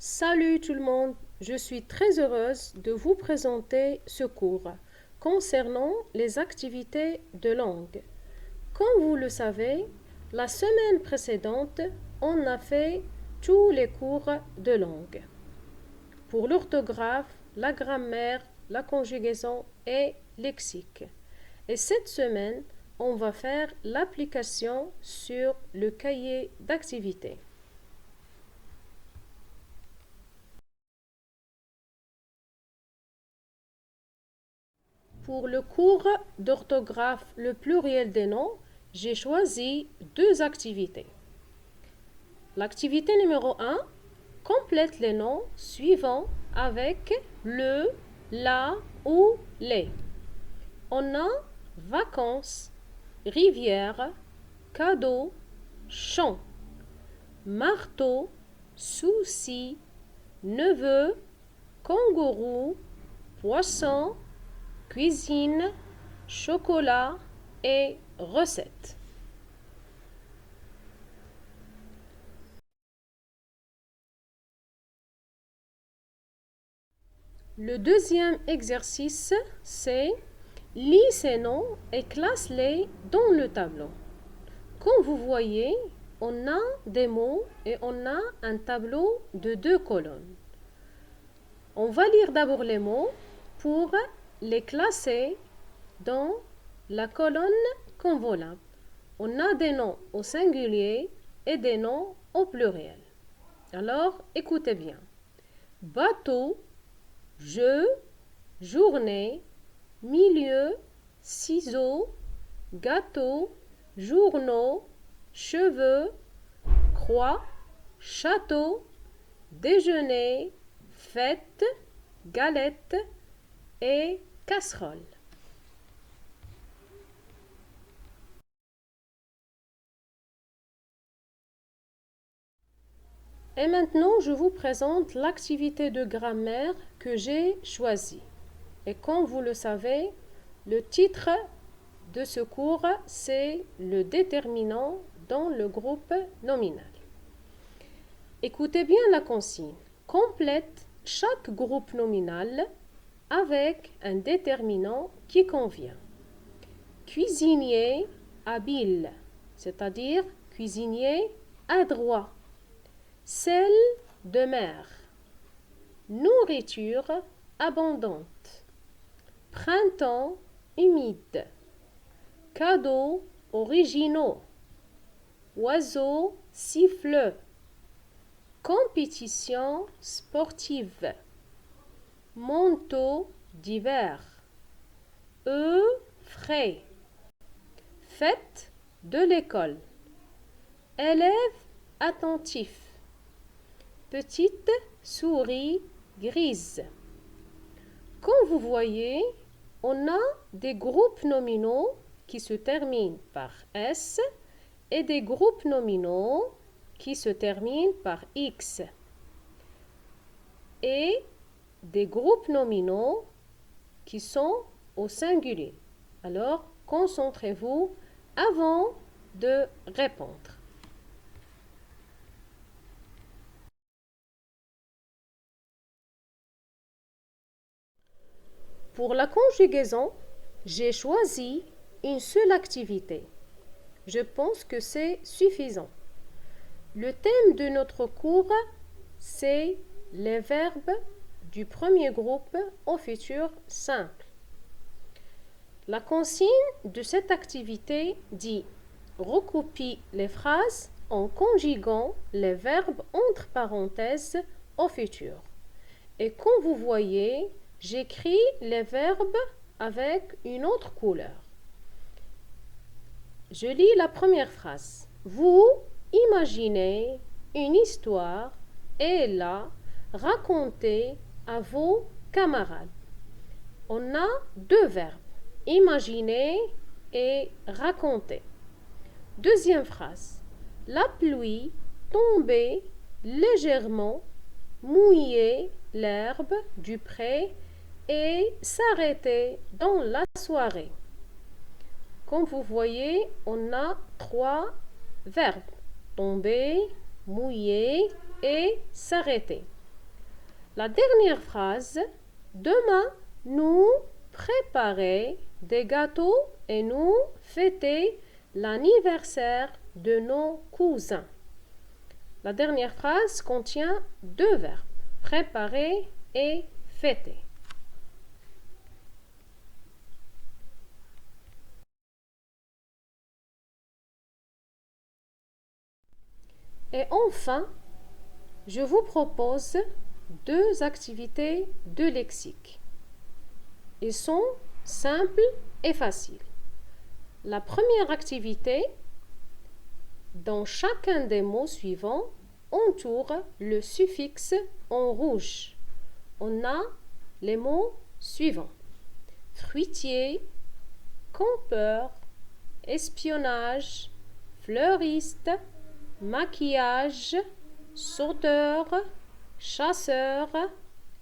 Salut tout le monde, je suis très heureuse de vous présenter ce cours concernant les activités de langue. Comme vous le savez, la semaine précédente, on a fait tous les cours de langue. Pour l'orthographe, la grammaire, la conjugaison et lexique. Et cette semaine, on va faire l'application sur le cahier d'activités. Pour le cours d'orthographe, le pluriel des noms, j'ai choisi deux activités. L'activité numéro 1 complète les noms suivants avec le, la ou les. On a vacances, rivière, cadeau, champ, marteau, souci, neveu, kangourou, poisson, cuisine, chocolat et recettes. Le deuxième exercice, c'est lis ces noms et classe-les dans le tableau. Comme vous voyez, on a des mots et on a un tableau de 2 colonnes. On va lire d'abord les mots pour les classer dans la colonne convolable. On a des noms au singulier et des noms au pluriel. Alors, écoutez bien. Bateau, jeu, journée, milieu, ciseaux, gâteau, journaux, cheveux, croix, château, déjeuner, fête, galette et casserole. Et maintenant, je vous présente l'activité de grammaire que j'ai choisie. Et comme vous le savez, le titre de ce cours, c'est le déterminant dans le groupe nominal. Écoutez bien la consigne. Complète chaque groupe nominal avec un déterminant qui convient. Cuisinier habile, c'est-à-dire cuisinier adroit. Sel de mer. Nourriture abondante. Printemps humide. Cadeaux originaux. Oiseaux siffleux. Compétition sportive. Manteau d'hiver. Œufs frais. Fête de l'école. Élève attentif. Petite souris grise. Comme vous voyez, on a des groupes nominaux qui se terminent par S et des groupes nominaux qui se terminent par X et des groupes nominaux qui sont au singulier. Alors, concentrez-vous avant de répondre. Pour la conjugaison, j'ai choisi une seule activité. Je pense que c'est suffisant. Le thème de notre cours, c'est les verbes du premier groupe au futur simple. La consigne de cette activité dit « Recopie les phrases en conjuguant les verbes entre parenthèses au futur ». Et comme vous voyez, j'écris les verbes avec une autre couleur. Je lis la première phrase. Vous imaginez une histoire et la racontez à vos camarades. On a deux verbes, imaginer et raconter. Deuxième phrase. La pluie tombait légèrement, mouillait l'herbe du pré et s'arrêtait dans la soirée. Comme vous voyez, on a trois verbes. Tomber, mouiller et s'arrêter. La dernière phrase. Demain, nous préparer des gâteaux et nous fêter l'anniversaire de nos cousins. La dernière phrase contient deux verbes, préparer et fêter. Et enfin, je vous propose deux activités de lexique. Ils sont simples et faciles. La première activité, dans chacun des mots suivants, entoure le suffixe en rouge. On a les mots suivants. Fruitier, campeur, espionnage, fleuriste, maquillage, sauteur, chasseur,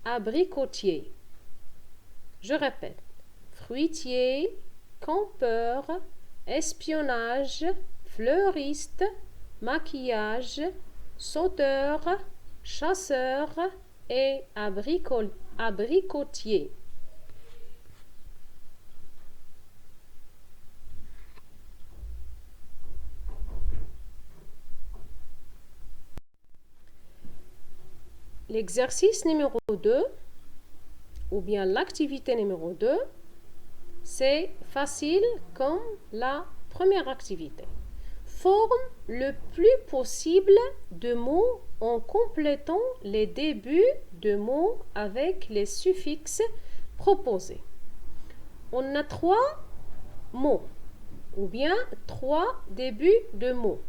abricotier. Je répète. Fruitier, campeur, espionnage, fleuriste, maquillage, sauteur, chasseur et abricotier. L'exercice numéro 2, ou bien l'activité numéro 2, c'est facile comme la première activité. Forme le plus possible de mots en complétant les débuts de mots avec les suffixes proposés. On a 3 mots, ou bien 3 débuts de mots.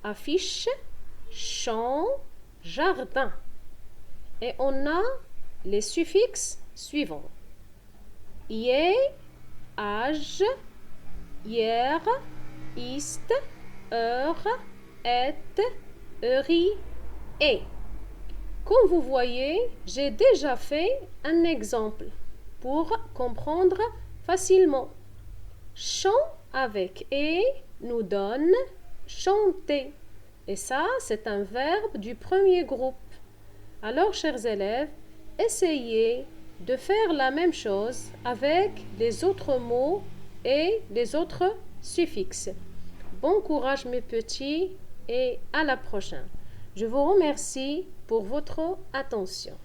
Affiche, champ, jardin. Et on a les suffixes suivants. Hier, âge, hier, ist, heure, est, heuri, et. Comme vous voyez, j'ai déjà fait un exemple pour comprendre facilement. Chant avec et nous donne chanter. Et ça, c'est un verbe du premier groupe. Alors, chers élèves, essayez de faire la même chose avec les autres mots et les autres suffixes. Bon courage mes petits et à la prochaine. Je vous remercie pour votre attention.